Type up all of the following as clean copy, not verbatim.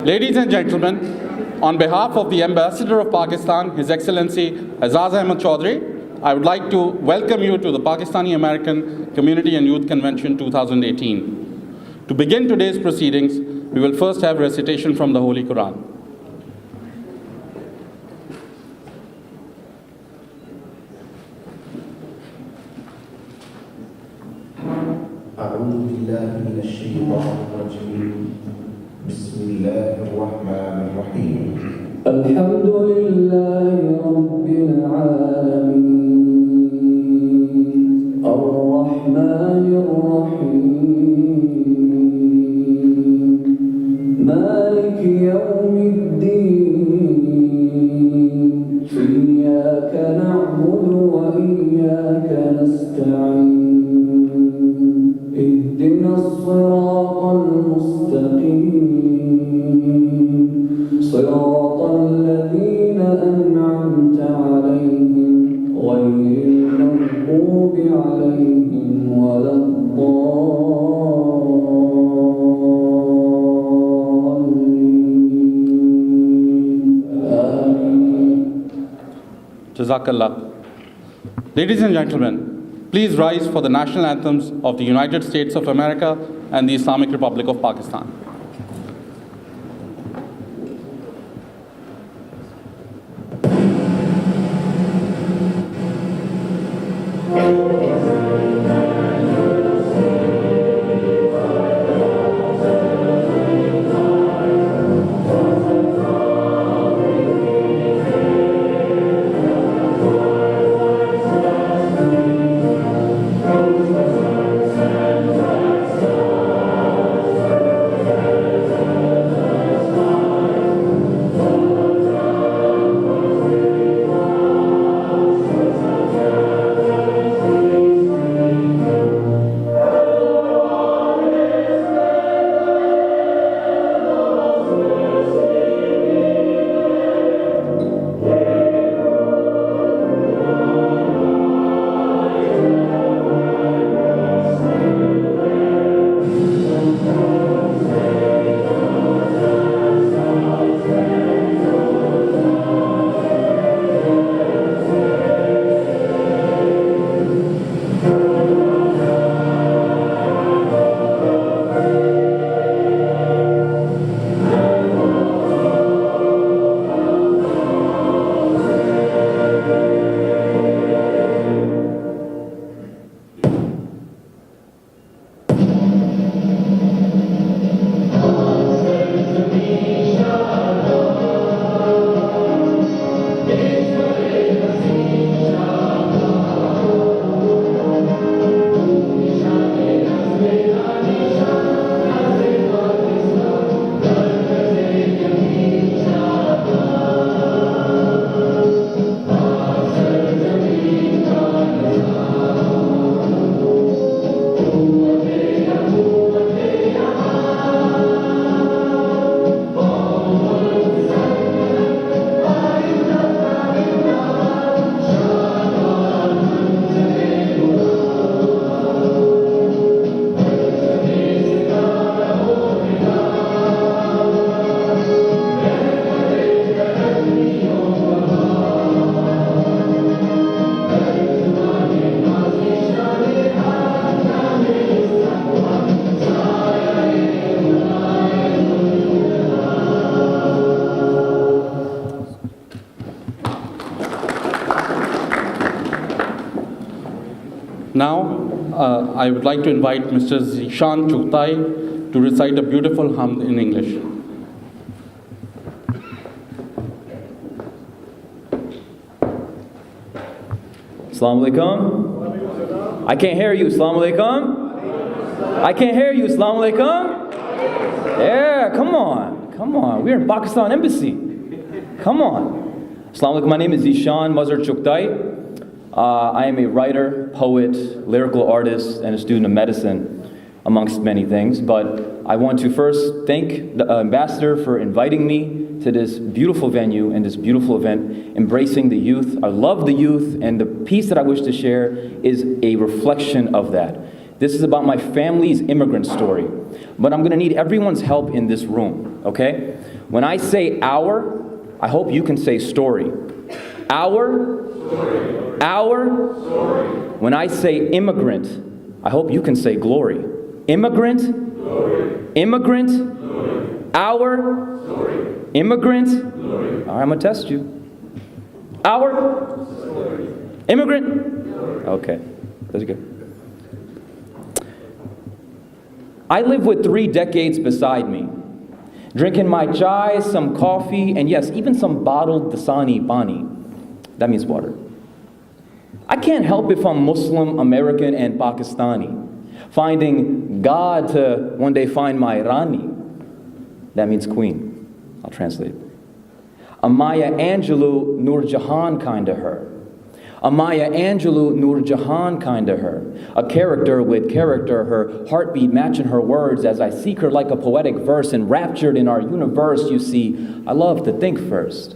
Ladies and gentlemen, on behalf of the Ambassador of Pakistan, His Excellency Aizaz Ahmad Chaudhry, I would like to welcome you to the Pakistani American Community and Youth Convention 2018. To begin today's proceedings, we will first have recitation from the Holy Quran. أعوذ بالله من الشيطان الرجيم بسم الله الرحمن الرحيم الحمد لله رب العالمين الرحمن الرحيم مالك يوم الدين إياك نعبد وإياك نستعين اهدنا الصراط المستقيم صراط الذين أنعمت عليهم غير المغضوب عليهم ولا الضالين آمين. Jazakallah. Ladies and gentlemen, please rise for the national anthems of the United States of America and the Islamic Republic of Pakistan. Now, I would like to invite Mr. Zeeshawn Chughtai to recite a beautiful hymn in English. Assalamu alaikum. I can't hear you. Assalamu alaikum. I can't hear you. Assalamu alaikum. Yeah, come on. Come on. We're in Pakistan Embassy. Come on. Assalamu alaikum. My name is Zeeshawn Chughtai. I am a writer, poet, lyrical artist, and a student of medicine, amongst many things. But I want to first thank the ambassador for inviting me to this beautiful venue and this beautiful event, embracing the youth. I love the youth, and the piece that I wish to share is a reflection of that. This is about my family's immigrant story. But I'm gonna need everyone's help in this room, okay? When I say our, I hope you can say story. Our, story. Our, story. When I say immigrant, I hope you can say glory. Immigrant, glory. Immigrant, glory. Our, story. Immigrant, glory. All right, I'm gonna test you. Our, story. Immigrant, glory. Okay, that's good. I live with 3 decades beside me, drinking my chai, some coffee, and yes, even some bottled Dasani Pani. That means water. I can't help if I'm Muslim, American, and Pakistani, finding God to one day find my Rani. That means queen. I'll translate. A Maya Angelou Nur Jahan kind of her. A Maya Angelou Nur Jahan kind of her. A character with character, her heartbeat matching her words as I seek her like a poetic verse, enraptured in our universe. You see, I love to think first.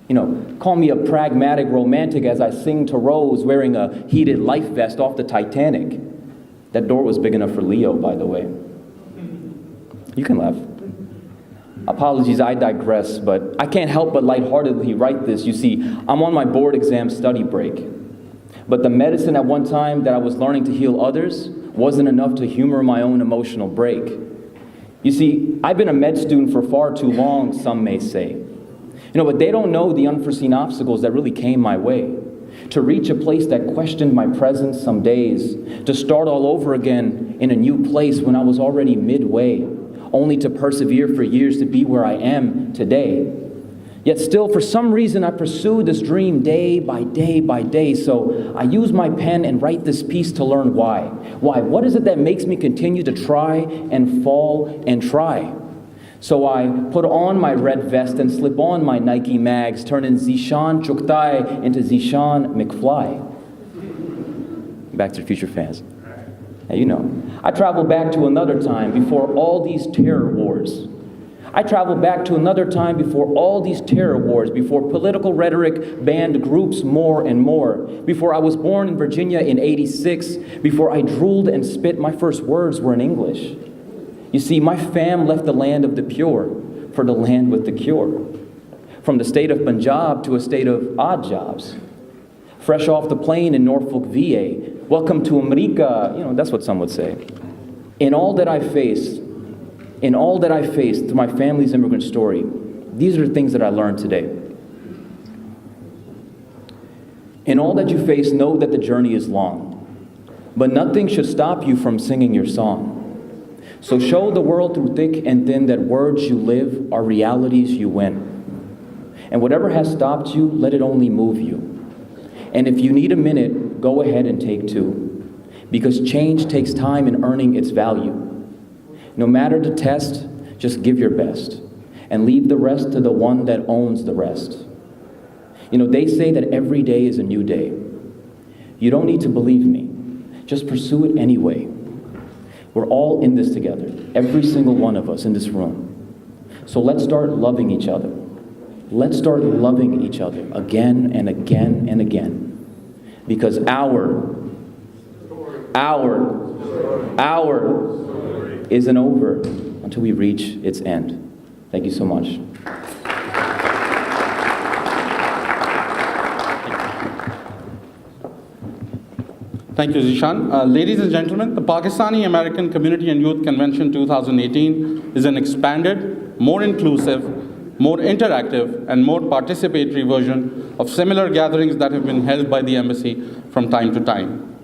You know, call me a pragmatic romantic as I sing to Rose wearing a heated life vest off the Titanic. That door was big enough for Leo, by the way. You can laugh. Apologies, I digress, but I can't help but lightheartedly write this. You see, I'm on my board exam study break. But the medicine at one time that I was learning to heal others wasn't enough to humor my own emotional break. You see, I've been a med student for far too long, some may say. You know, but they don't know the unforeseen obstacles that really came my way. To reach a place that questioned my presence some days, to start all over again in a new place when I was already midway, only to persevere for years to be where I am today. Yet still, for some reason, I pursued this dream day by day by day. So I use my pen and write this piece to learn why. Why? What is it that makes me continue to try and fall and try? So I put on my red vest and slip on my Nike mags, turning Zeeshawn Chughtai into Zeeshawn McFly. Back to the Future fans. Now, you know, I traveled back to another time before all these terror wars. I traveled back to another time before all these terror wars, before political rhetoric banned groups more and more, before I was born in Virginia in '86, before I drooled and spit, my first words were in English. You see, my fam left the land of the pure for the land with the cure. From the state of Punjab to a state of odd jobs. Fresh off the plane in Norfolk, VA. Welcome to America, you know, that's what some would say. In all that I faced through my family's immigrant story, these are the things that I learned today. In all that you face, know that the journey is long, but nothing should stop you from singing your song. So show the world through thick and thin that words you live are realities you win. And whatever has stopped you, let it only move you. And if you need a minute, go ahead and take 2. Because change takes time in earning its value. No matter the test, just give your best. And leave the rest to the one that owns the rest. You know, they say that every day is a new day. You don't need to believe me. Just pursue it anyway. We're all in this together, every single one of us in this room. So let's start loving each other. Let's start loving each other again and again and again. Because our isn't over until we reach its end. Thank you so much. Thank you, Zeeshawn. Ladies and gentlemen, the Pakistani American Community and Youth Convention 2018 is an expanded, more inclusive, more interactive, and more participatory version of similar gatherings that have been held by the embassy from time to time.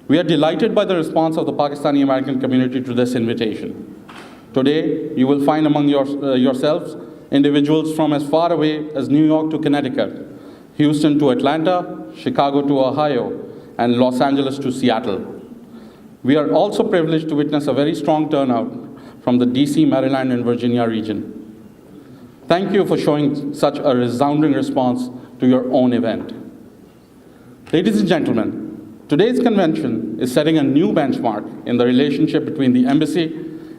We are delighted by the response of the Pakistani American community to this invitation. Today, you will find among yourselves individuals from as far away as New York to Connecticut, Houston to Atlanta, Chicago to Ohio, and Los Angeles to Seattle. We are also privileged to witness a very strong turnout from the DC, Maryland, and Virginia region. Thank you for showing such a resounding response to your own event. Ladies and gentlemen, today's convention is setting a new benchmark in the relationship between the embassy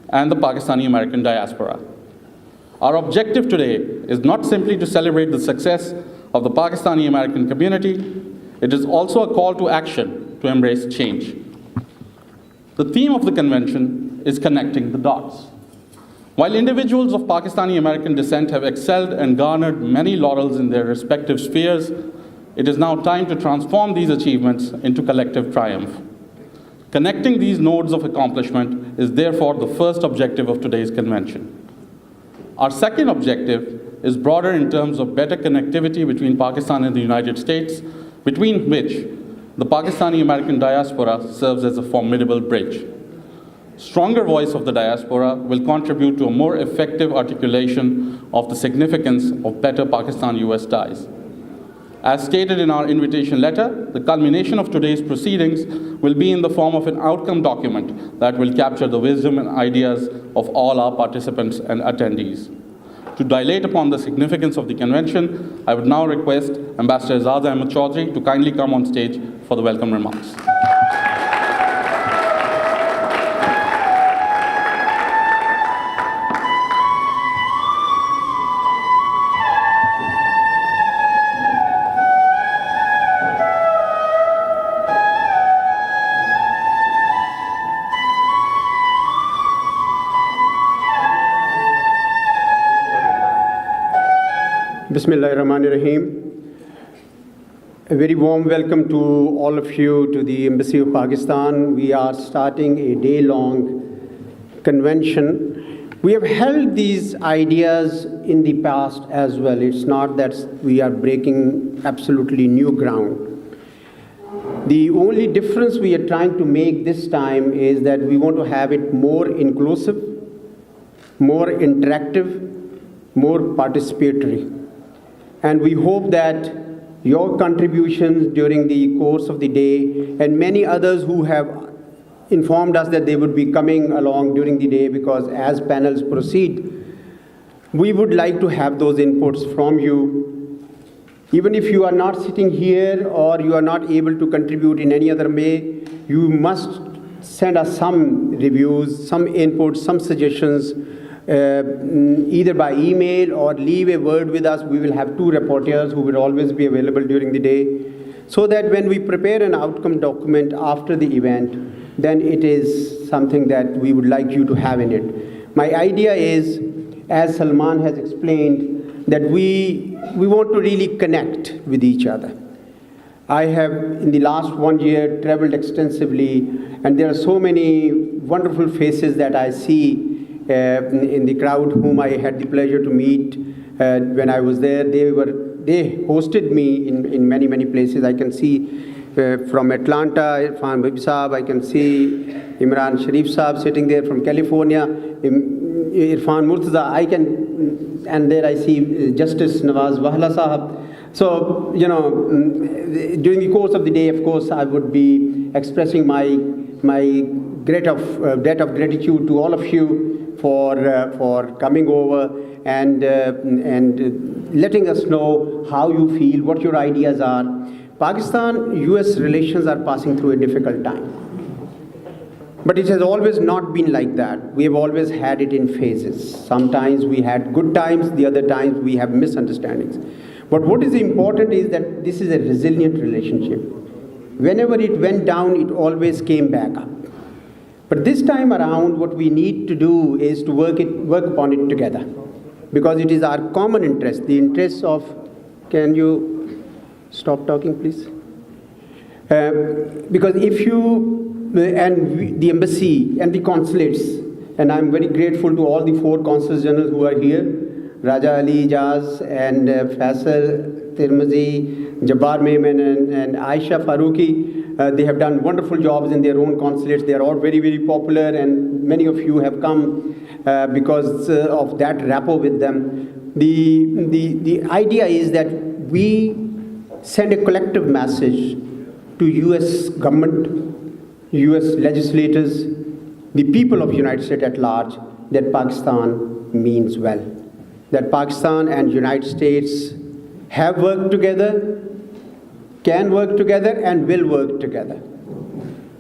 and the Pakistani American diaspora. Our objective today is not simply to celebrate the success of the Pakistani American community, it is also a call to action to embrace change. The theme of the convention is connecting the dots. While individuals of Pakistani American descent have excelled and garnered many laurels in their respective spheres, it is now time to transform these achievements into collective triumph. Connecting these nodes of accomplishment is therefore the first objective of today's convention. Our second objective is broader in terms of better connectivity between Pakistan and the United States, between which the Pakistani American diaspora serves as a formidable bridge. Stronger voice of the diaspora will contribute to a more effective articulation of the significance of better Pakistan-US ties. As stated in our invitation letter, the culmination of today's proceedings will be in the form of an outcome document that will capture the wisdom and ideas of all our participants and attendees. To dilate upon the significance of the convention, I would now request Ambassador Aizaz Ahmad Chaudhry to kindly come on stage for the welcome remarks. Bismillahirrahmanirrahim. A very warm welcome to all of you to the Embassy of Pakistan. We are starting a day-long convention. We have held these ideas in the past as well. It's not that we are breaking absolutely new ground. The only difference we are trying to make this time is that we want to have it more inclusive, more interactive, more participatory. And we hope that your contributions during the course of the day, and many others who have informed us that they would be coming along during the day, because as panels proceed, we would like to have those inputs from you. Even if you are not sitting here or you are not able to contribute in any other way, you must send us some reviews, some inputs, some suggestions, either by email or leave a word with us. We will have two reporters who will always be available during the day, so that when we prepare an outcome document after the event, then it is something that we would like you to have in it. My idea is, as Salman has explained, that we want to really connect with each other. I have, in the last 1 year, traveled extensively, and there are so many wonderful faces that I see in the crowd whom I had the pleasure to meet when I was there. They hosted me in many places. I can see from Atlanta, Irfan Bibi Saab, I can see Imran Sharif Saab sitting there from California, Irfan Murtaza, and there I see Justice Nawaz Wahla Sahab. So, during the course of the day, of course, I would be expressing my debt of gratitude to all of you for coming over and letting us know how you feel, what your ideas are. Pakistan-US relations are passing through a difficult time. But it has always not been like that. We have always had it in phases. Sometimes we had good times, the other times we have misunderstandings. But what is important is that this is a resilient relationship. Whenever it went down, it always came back up. But this time around, what we need to do is to work upon it together, because it is our common interest, the interest of, can you stop talking, please? Because if you, the embassy and the consulates, and I'm very grateful to all the 4 consuls general who are here, Raja Ali Aizaz and Faisal Tirmizi, Jabbar Mehman and Aisha Farooqi. They have done wonderful jobs in their own consulates. They are all very popular, and many of you have come because of that rapport with them. The idea is that we send a collective message to US government, US legislators, the people of the United States at large, that Pakistan means well. That Pakistan and United States have worked together, can work together, and will work together.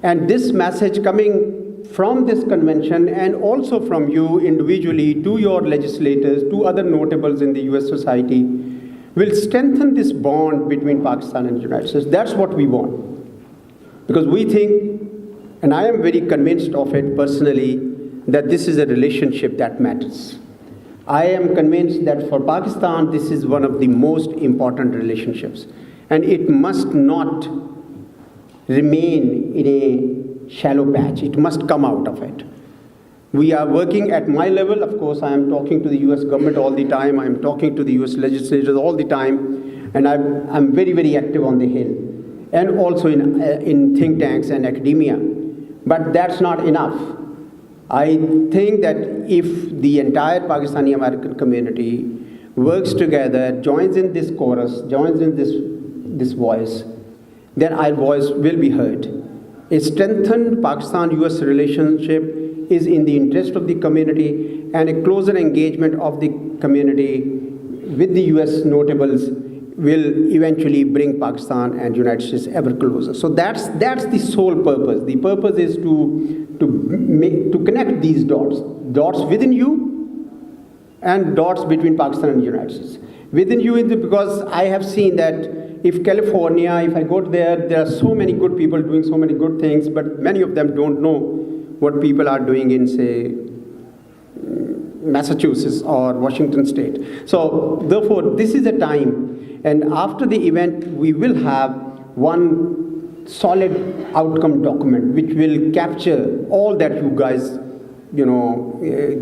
And this message coming from this convention, and also from you individually to your legislators, to other notables in the US society, will strengthen this bond between Pakistan and the United States. That's what we want. Because we think, and I am very convinced of it personally, that this is a relationship that matters. I am convinced that for Pakistan, this is one of the most important relationships, and it must not remain in a shallow patch. It must come out of it. We are working at my level. Of course, I am talking to the US government all the time. I am talking to the US legislators all the time, and I'm very, very active on the Hill, and also in think tanks and academia. But that's not enough. I think that if the entire Pakistani American community works together, joins in this chorus, joins in this voice, then our voice will be heard. A strengthened Pakistan-US relationship is in the interest of the community, and a closer engagement of the community with the US notables will eventually bring Pakistan and United States ever closer. So that's the sole purpose. The purpose is to connect these dots within you and dots between Pakistan and the United States. Within you, because I have seen that if California, if I go there are so many good people doing so many good things, but many of them don't know what people are doing in, say, Massachusetts or Washington State. So therefore, this is a time, and after the event, we will have one solid outcome document which will capture all that you guys,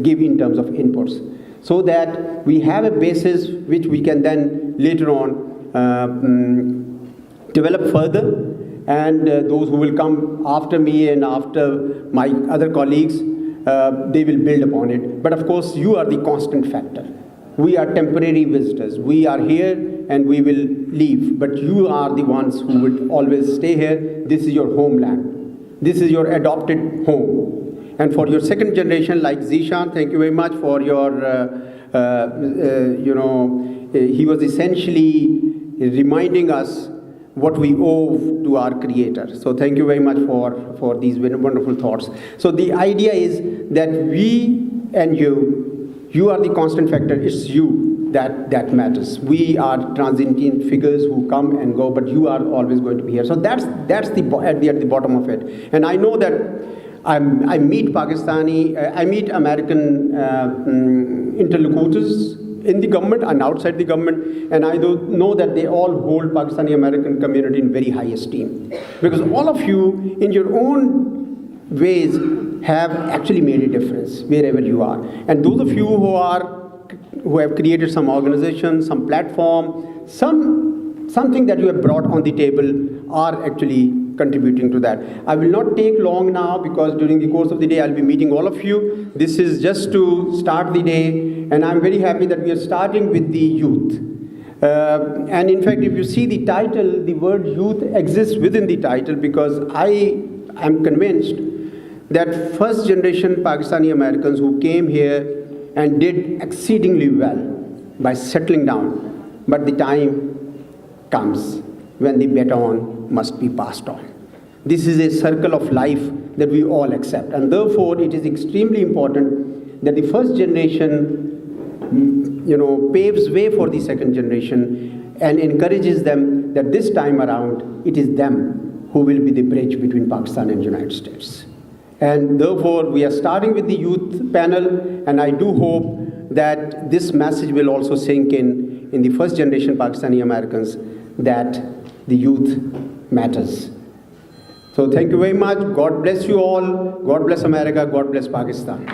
give in terms of inputs, so that we have a basis which we can then later on develop further, and those who will come after me and after my other colleagues, they will build upon it. But of course, you are the constant factor. We are temporary visitors. We are here and we will leave, but you are the ones who will always stay here. This is your homeland. This is your adopted home. And for your second generation, like Zeeshawn, thank you very much for your, he was essentially reminding us what we owe to our Creator. So thank you very much for these wonderful thoughts. So the idea is that we and you are the constant factor. It's you that matters. We are transient figures who come and go, but you are always going to be here. So that's at the bottom of it. And I know that I meet American interlocutors in the government and outside the government, and I know that they all hold Pakistani American community in very high esteem, because all of you in your own ways have actually made a difference wherever you are. And those of you who have created some organization, some platform, something that you have brought on the table are actually contributing to that. I will not take long now, because during the course of the day I'll be meeting all of you. This is just to start the day, and I'm very happy that we are starting with the youth. And in fact, if you see the title, the word youth exists within the title, because I am convinced that first generation Pakistani Americans who came here and did exceedingly well by settling down, but the time comes when the baton must be passed on. This is a circle of life that we all accept, and therefore it is extremely important that the first generation paves way for the second generation and encourages them that this time around it is them who will be the bridge between Pakistan and United States. And therefore we are starting with the youth panel, and I do hope that this message will also sink in the first generation Pakistani Americans, that the youth matters. So thank you very much. God bless you all. God bless America. God bless Pakistan.